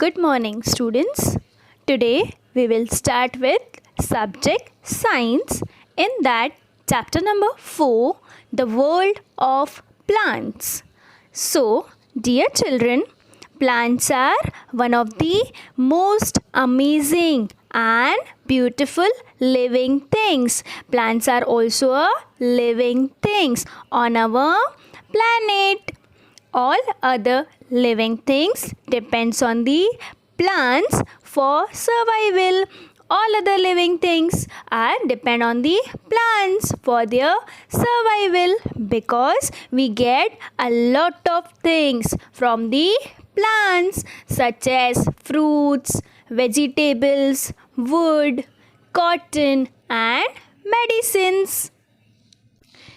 Good morning, students. Today we will start with subject science. In that, chapter number 4, the world of plants. So, dear children, plants are one of the most amazing and beautiful living things. Plants are also a living things on our planet. All other living things depends on the plants for survival. All other living things are depend on the plants for their survival because we get a lot of things from the plants such as fruits, vegetables, wood, cotton and medicines.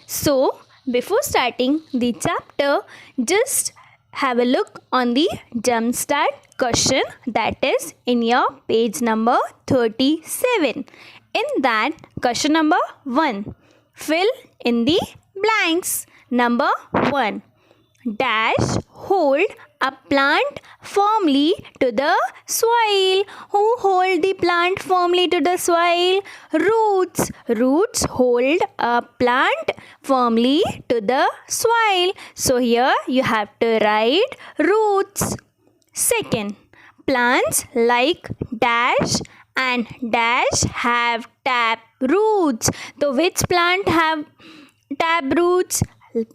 So, before starting the chapter, just have a look on the jumpstart question that is in your page number 37. In that, question number 1, fill in the blanks. Number 1, dash hold a plant firmly to the soil. Who hold the plant firmly to the soil? Roots. Roots hold a plant firmly to the soil. So here you have to write roots. Second, plants like dash and dash have tap roots. So which plant have tap roots?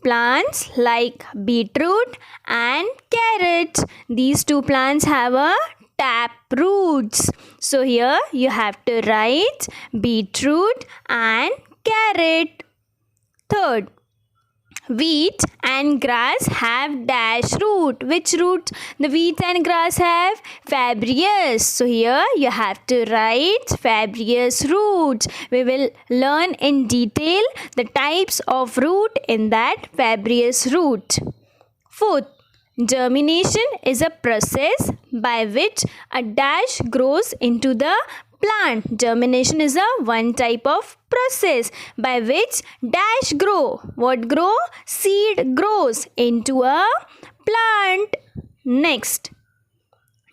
Plants like beetroot and carrot. These two plants have a tap roots. So here you have to write beetroot and carrot. Third, wheat and grass have dash root. Which root the wheat and grass have? Fibrous. So here you have to write fibrous roots. We will learn in detail the types of root in that fibrous root. Fourth, germination is a process by which a dash grows into the plant. Germination is a one type of process by which dash grow. What grow? Seed grows into a plant. Next,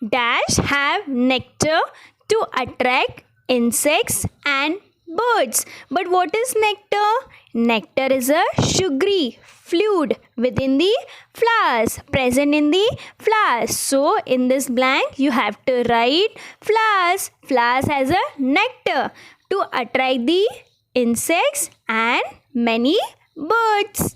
dash have nectar to attract insects and birds. But what is nectar? Nectar is a sugary fluid within the flowers, present in the flowers. So in this blank you have to write flowers. Flowers has a nectar to attract the insects and many birds.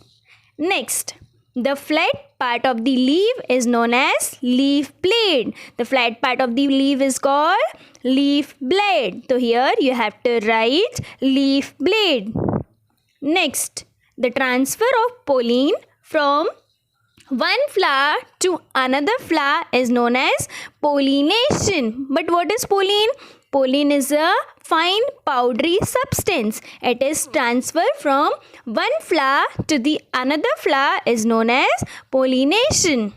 Next, the flat part of the leaf is known as leaf blade. The flat part of the leaf is called leaf blade. So here you have to write leaf blade. Next, the transfer of pollen from one flower to another flower is known as pollination. But what is pollen? Pollen is a fine powdery substance. It is transferred from one flower to the another flower is known as pollination.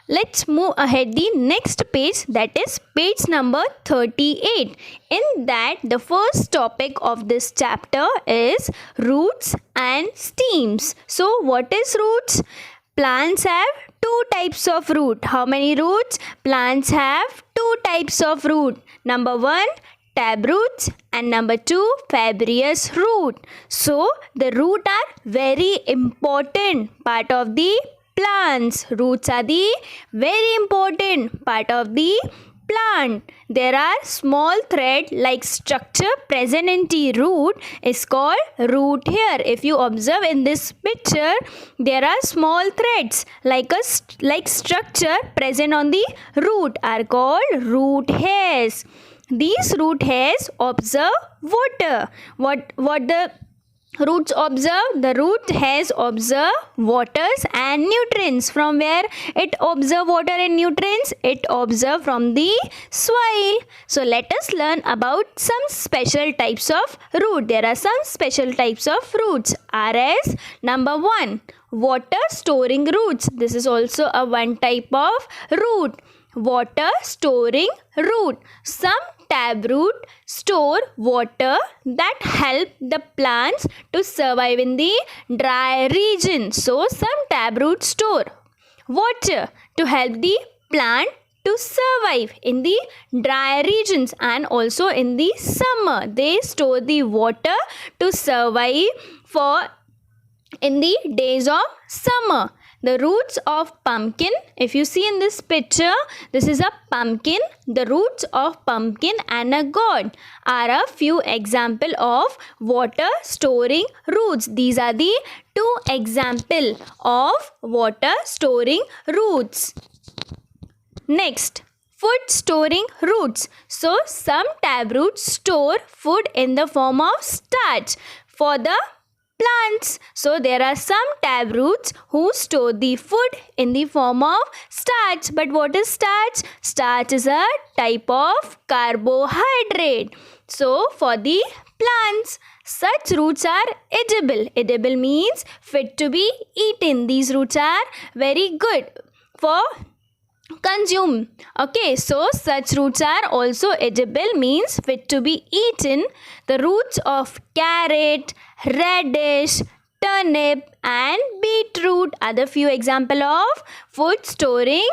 Let's move ahead the next page, that is page number 38. In that, the first topic of this chapter is roots and stems. So what is roots? Plants have two types of root. How many roots? Plants have two types of root. Number 1, tab roots, and number 2, fibrous root. So the root are very important part of the plants. Roots are the very important part of the plant. There are small thread like structure present in the root is called root hair. If you observe in this picture, there are small threads like structure present on the root are called root hairs. These root hairs observe water. What the roots observe? The root hairs observe waters and nutrients. From where it observe water and nutrients? It observe from the soil. So let us learn about some special types of root. There are some special types of roots are as number 1, water storing roots. This is also a one type of root. Water storing root. Some taproot store water that help the plants to survive in the dry region. So some taproot store water to help the plant to survive in the dry regions and also in the summer. They store the water to survive for in the days of summer. The roots of pumpkin, if you see in this picture, this is a pumpkin. The roots of pumpkin and a gourd are a few example of water storing roots. These are the two example of water storing roots. Next, food storing roots. So some taproots store food in the form of starch for the plants. So there are some taproots who store the food in the form of starch. But what is starch? Starch is a type of carbohydrate. So for the plants, such roots are edible. Edible means fit to be eaten. These roots are very good for consume. Okay, so such roots are also edible means fit to be eaten. The roots of carrot, radish, turnip and beetroot are the few example of food storing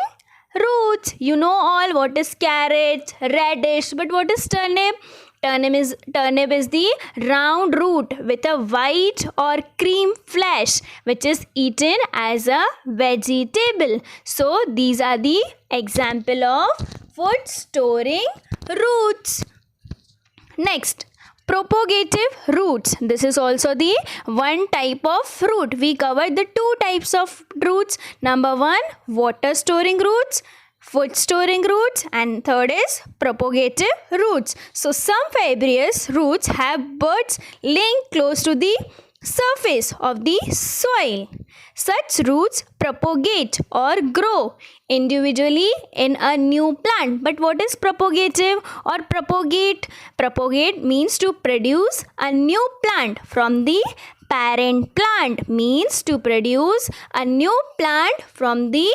roots. You know all what is carrot, radish, but what is turnip? Turnip is the round root with a white or cream flesh which is eaten as a vegetable. So these are the example of food storing roots. Next, propagative roots. This is also the one type of fruit. We covered the two types of roots. Number one, water storing roots, food storing roots, and third is propagative roots. So some fibrous roots have buds laying close to the surface of the soil. Such roots propagate or grow individually in a new plant. But what is propagative or propagate? Propagate means to produce a new plant from the parent plant. Means to produce a new plant from the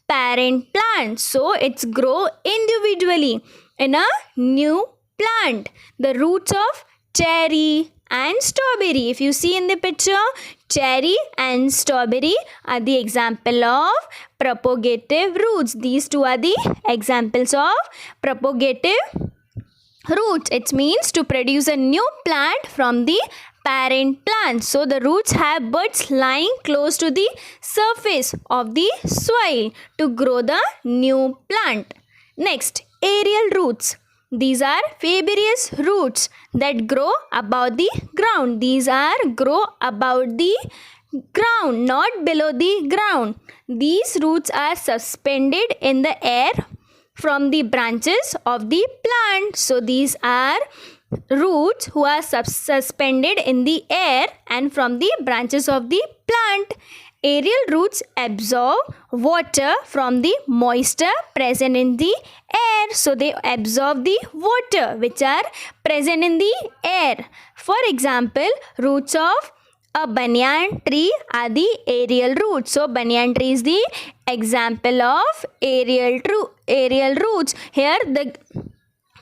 parent plant. So it's grow individually in a new plant. The roots of cherry and strawberry, if you see in the picture, cherry and strawberry are the example of propagative roots. These two are the examples of propagative roots. It means to produce a new plant from the parent plant. So the roots have buds lying close to the surface of the soil to grow the new plant. Next, aerial roots. These are fibrous roots that grow above the ground. These are grow above the ground, not below the ground. These roots are suspended in the air from the branches of the plant. So these are roots who are suspended in the air and from the branches of the plant. Aerial roots absorb water from the moisture present in the air. So they absorb the water which are present in the air. For example, roots of a banyan tree are the aerial roots. So banyan tree is the example of aerial roots. Here the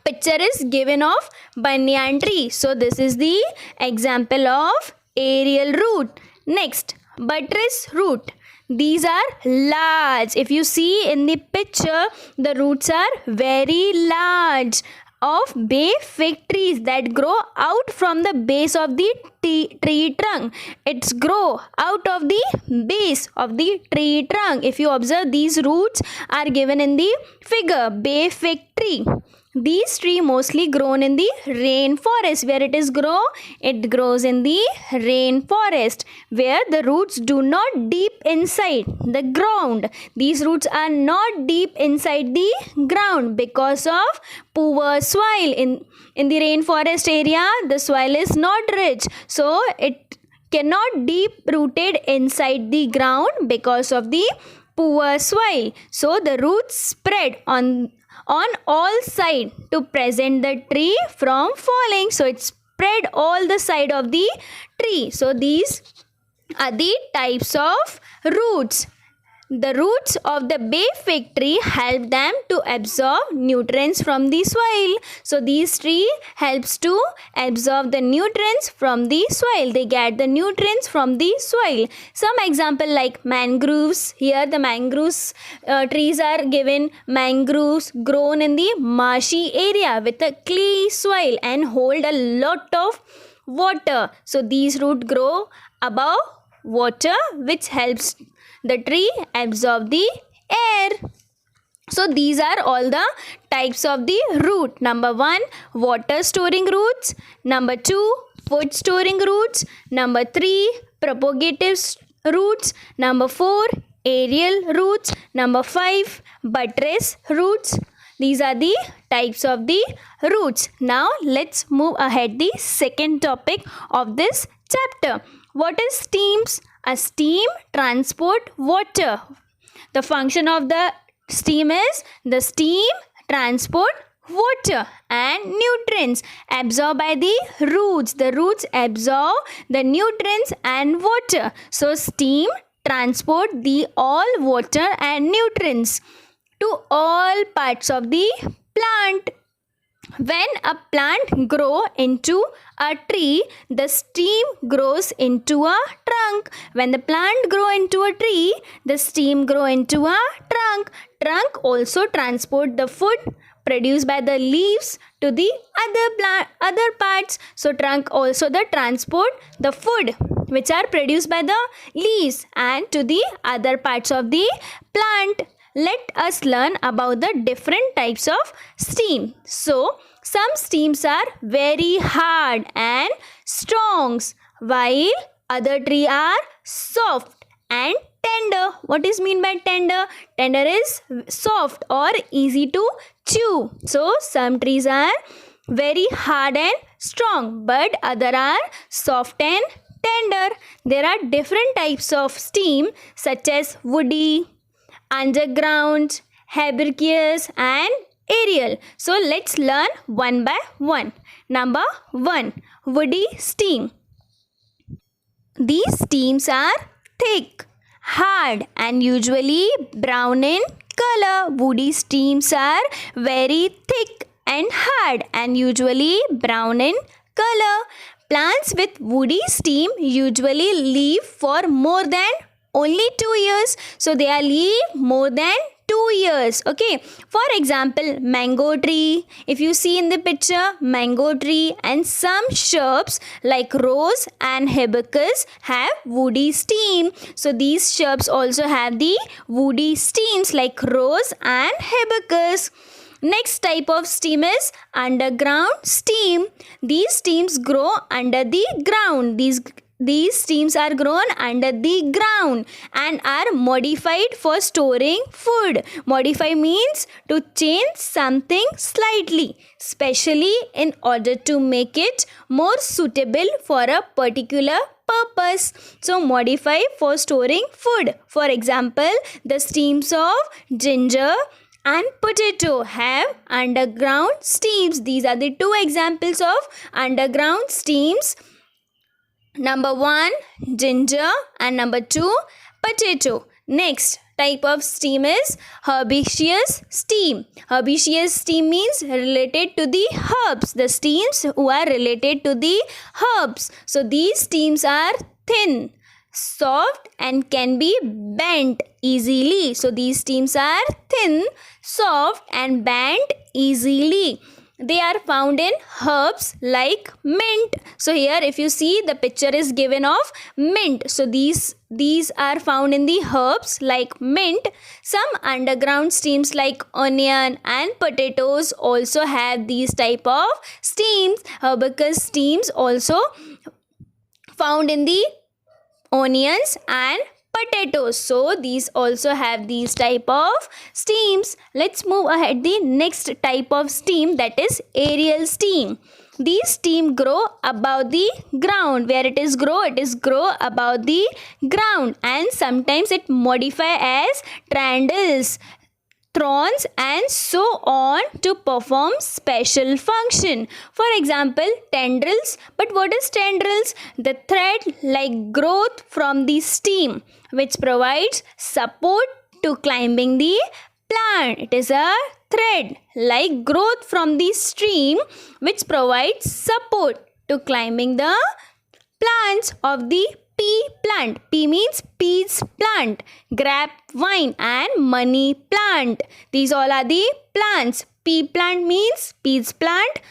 picture is given of banyan tree. So this is the example of aerial root. Next, buttress root. These are large. If you see in the picture, the roots are very large of bay fig trees that grow out from the base of the tree trunk. It's grow out of the base of the tree trunk. If you observe, these roots are given in the figure, bay fig tree. These tree mostly grown in the rainforest. Where it is grow? It grows in the rainforest where the roots do not deep inside the ground. These roots are not deep inside the ground because of poor soil. In the rainforest area, the soil is not rich. So it cannot deep rooted inside the ground because of the poor soil. So the roots spread on all sides to prevent the tree from falling. So it spread all the side of the tree. So these are the types of roots. The roots of the bay fig tree help them to absorb nutrients from the soil. So these tree helps to absorb the nutrients from the soil. They get the nutrients from the soil. Some example like mangroves. Here the mangroves trees are given. Mangroves grown in the marshy area with a clay soil and hold a lot of water. So these roots grow above water, which helps the tree absorb the air. So these are all the types of the root. Number 1, water storing roots. Number 2, food storing roots. Number 3, propagative roots. Number 4, aerial roots. Number 5, buttress roots. These are the types of the roots. Now let's move ahead the second topic of this chapter. What is steams? A steam transport water. The function of the steam is the steam transport water and nutrients absorbed by the roots. The roots absorb the nutrients and water. So steam transport the all water and nutrients to all parts of the plant. When a plant grows into a tree, the stem grows into a trunk. When the plant grows into a tree, the stem grows into a trunk. Trunk also transport the food produced by the leaves to the other parts. So trunk also the transport the food which are produced by the leaves and to the other parts of the plant. Let us learn about the different types of stem. So, some stems are very hard and strong, while other trees are soft and tender. What is mean by tender? Tender is soft or easy to chew. So, some trees are very hard and strong, but other are soft and tender. There are different types of stem such as woody, underground, herbaceous and aerial. So let's learn one by one. Number 1, woody stem. These stems are thick, hard and usually brown in color. Woody stems are very thick and hard and usually brown in color. Plants with woody stem usually live for more than only 2 years. So they are live more than 2 years. Okay. For example, mango tree. If you see in the picture, mango tree and some shrubs like rose and hibiscus have woody stem. So these shrubs also have the woody stems like rose and hibiscus. Next type of stem is underground stem. These stems grow under the ground. These stems are grown under the ground and are modified for storing food. Modify means to change something slightly, especially in order to make it more suitable for a particular purpose. So modify for storing food. For example, the stems of ginger and potato have underground stems. These are the two examples of underground stems. Number 1, ginger and number 2, potato. Next type of stem is herbaceous stem. Herbaceous stem means related to the herbs. The stems who are related to the herbs. So these stems are thin, soft and can be bent easily. So these stems are thin, soft and bent easily. They are found in herbs like mint. So here if you see, the picture is given of mint. So these are found in the herbs like mint. Some underground stems like onion and potatoes also have these type of stems. Hibiscus stems also found in the onions and potatoes. So these also have these type of stems. Let's move ahead the next type of stem, that is aerial stem. These stem grow above the ground. Where it is grow above the ground and sometimes it modify as tendrils, thorns and so on to perform special function. For example, tendrils. But what is tendrils? The thread like growth from the stem which provides support to climbing the plant. It is a thread like growth from the stream which provides support to climbing the plants of the pea plant. Pea means peas plant, grapevine and money plant. These all are the plants. Pea plant means peas plant,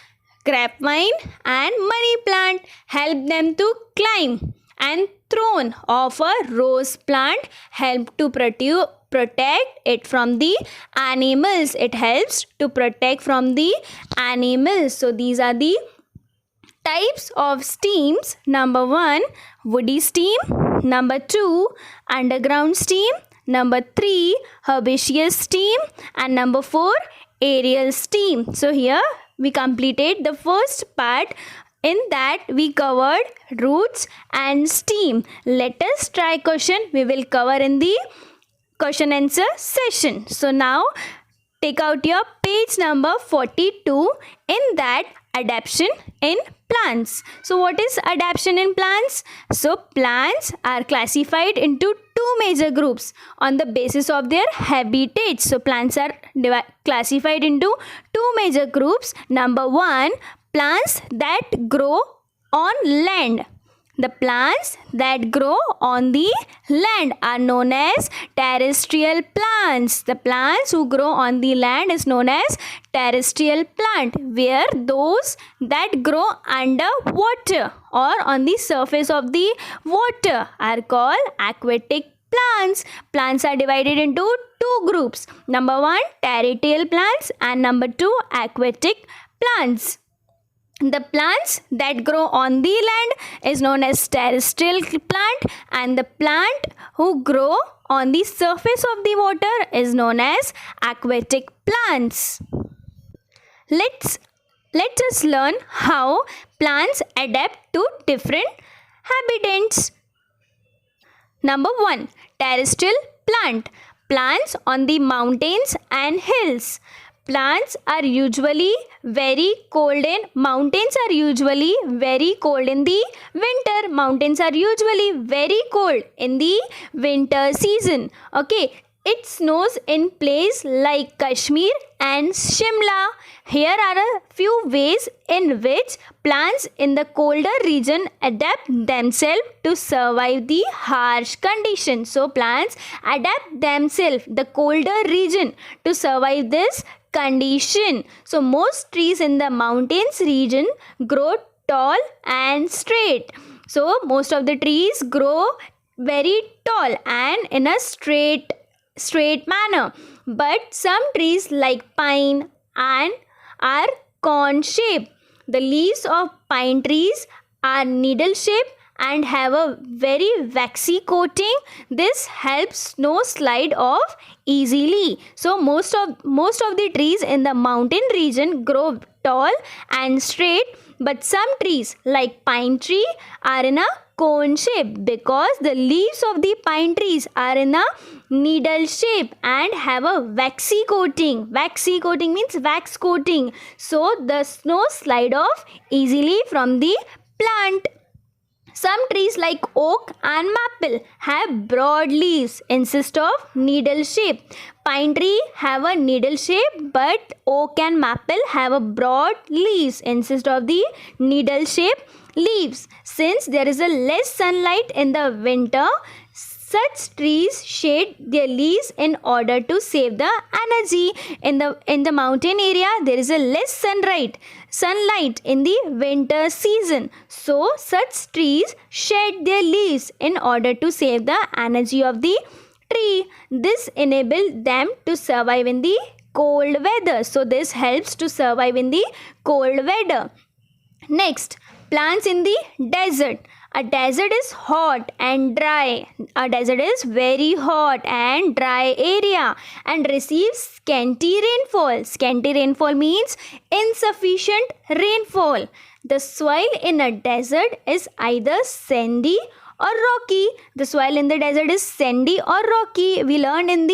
grapevine and money plant. Help them to climb. And thorn of a rose plant help to protect it from the animals. It helps to protect from the animals. So these are the types of steams. Number 1, woody steam. Number 2, underground steam. Number 3, herbaceous steam. And number 4, aerial steam. So here we completed the first part. In that we covered roots and steam. Let us try question we will cover in the question answer session. So now take out your page number 42. In that, adaptation in plants. So what is adaptation in plants? So plants are classified into two major groups on the basis of their habitats. So plants are classified into two major groups. Number 1, plants that grow on land. The plants that grow on the land are known as terrestrial plants. The plants who grow on the land is known as terrestrial plant, where those that grow under water or on the surface of the water are called aquatic plants. Plants are divided into two groups. Number 1, terrestrial plants, and number 2, aquatic plants. The plants that grow on the land is known as terrestrial plant, and the plant who grow on the surface of the water is known as aquatic plants. Let us learn how plants adapt to different habitats. Number 1, terrestrial plant. Plants on the mountains and hills. Plants are usually very cold in mountains are usually very cold in the winter. Mountains are usually very cold in the winter season. Okay, it snows in places like Kashmir and Shimla. Here are a few ways in which plants in the colder region adapt themselves to survive the harsh conditions. So plants adapt themselves the colder region to survive this condition. So most trees in the mountains region grow tall and straight. So most of the trees grow very tall and in a straight manner. But some trees like pine and are cone shaped. The leaves of pine trees are needle shaped and have a very waxy coating. This helps snow slide off easily. So most of the trees in the mountain region grow tall and straight, but some trees like pine tree are in a cone shape because the leaves of the pine trees are in a needle shape and have a waxy coating. Waxy coating means wax coating. So the snow slide off easily from the plant. Some trees like oak and maple have broad leaves, insist of needle shape. Pine tree have a needle shape, but oak and maple have a broad leaves, insist of the needle shape leaves. Since there is a less sunlight in the winter, such trees shade their leaves in order to save the energy. In the mountain area, there is a less sunlight in the winter season. So such trees shed their leaves in order to save the energy of the tree. This enables them to survive in the cold weather. So this helps to survive in the cold weather. Next, plants in the desert. A desert is hot and dry. A desert is very hot and dry area and receives scanty rainfall. Scanty rainfall means insufficient rainfall. The soil in a desert is either sandy or rocky. The soil in the desert is sandy or rocky. We learned in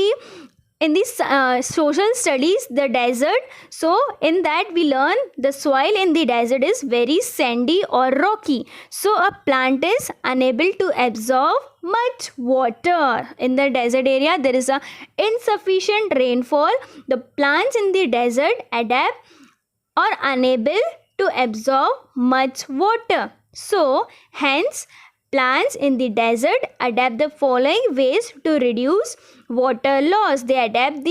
in this social studies, the desert. So in that we learn the soil in the desert is very sandy or rocky. So a plant is unable to absorb much water. In the desert area there is a insufficient rainfall. The plants in the desert adapt or unable to absorb much water. So hence plants in the desert adapt the following ways to reduce water loss. They adapt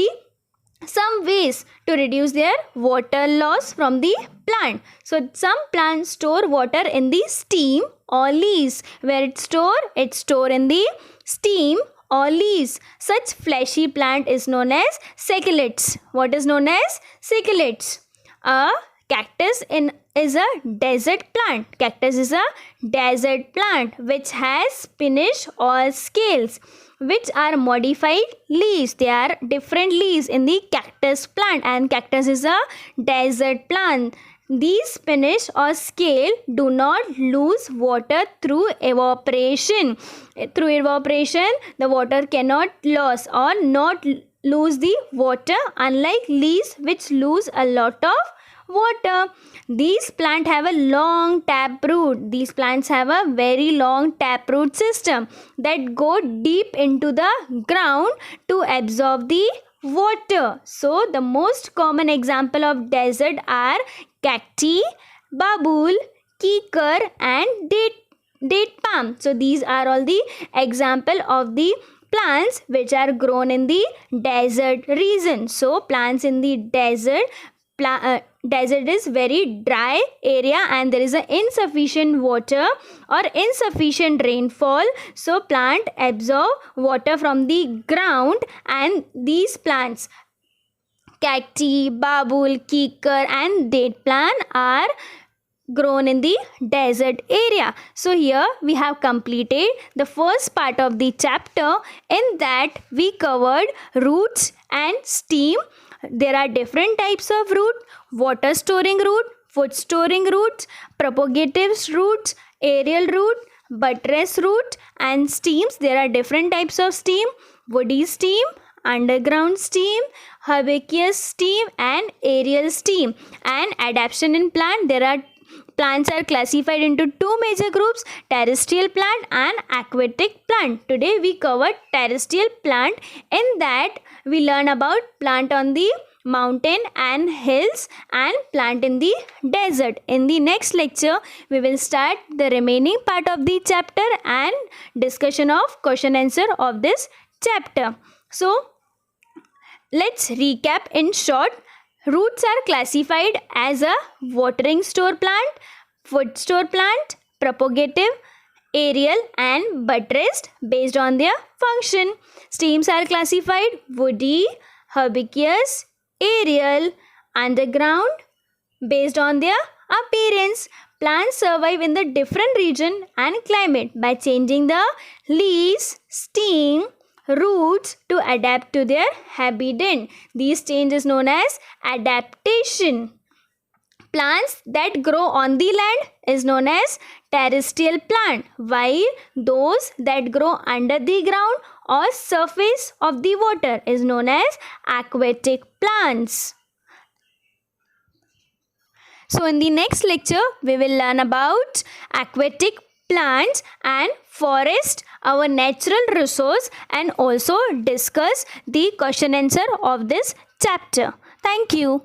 some ways to reduce their water loss from the plant. So some plants store water in the stem or leaves. Where it store in the stem or leaves. Such fleshy plant is known as sacculets. What is known as sacculets? A cactus is a desert plant. Cactus is a desert plant which has spinach or scales which are modified leaves. There are different leaves in the cactus plant, and cactus is a desert plant. These spinach or scale do not lose water through evaporation. Through evaporation, the water cannot lose or not lose the water, unlike leaves which lose a lot of water. These plants have a long tap root. These plants have a very long tap root system that go deep into the ground to absorb the water. So the most common example of desert are cacti, babul, kikar and date palm. So these are all the example of the plants which are grown in the desert region. So plants in the desert is very dry area and there is a insufficient water or insufficient rainfall. So plant absorb water from the ground, and these plants cacti, babul, kikar and date plant are grown in the desert area. So here we have completed the first part of the chapter. In that we covered roots and stem. There are different types of root: water storing root, food storing roots, propagative roots, aerial root, buttress root and stems. There are different types of stem: woody stem, underground stem, herbaceous stem and aerial stem. And adaptation in plant, plants are classified into two major groups: terrestrial plant and aquatic plant. Today we covered terrestrial plant. In that we learn about plant on the mountain and hills and plant in the desert. In the next lecture we will start the remaining part of the chapter and discussion of question answer of this chapter. So let's recap in short. Roots are classified as a watering store plant, food store plant, propagative, aerial and buttressed based on their function. Stems are classified woody, herbaceous, aerial, underground based on their appearance. Plants survive in the different region and climate by changing the leaves, stem, roots to adapt to their habitat. These change is known as adaptation. Plants that grow on the land is known as terrestrial plant, while those that grow under the ground or surface of the water is known as aquatic plants. So in the next lecture we will learn about aquatic plants and forest, our natural resource, and also discuss the question answer of this chapter. Thank you.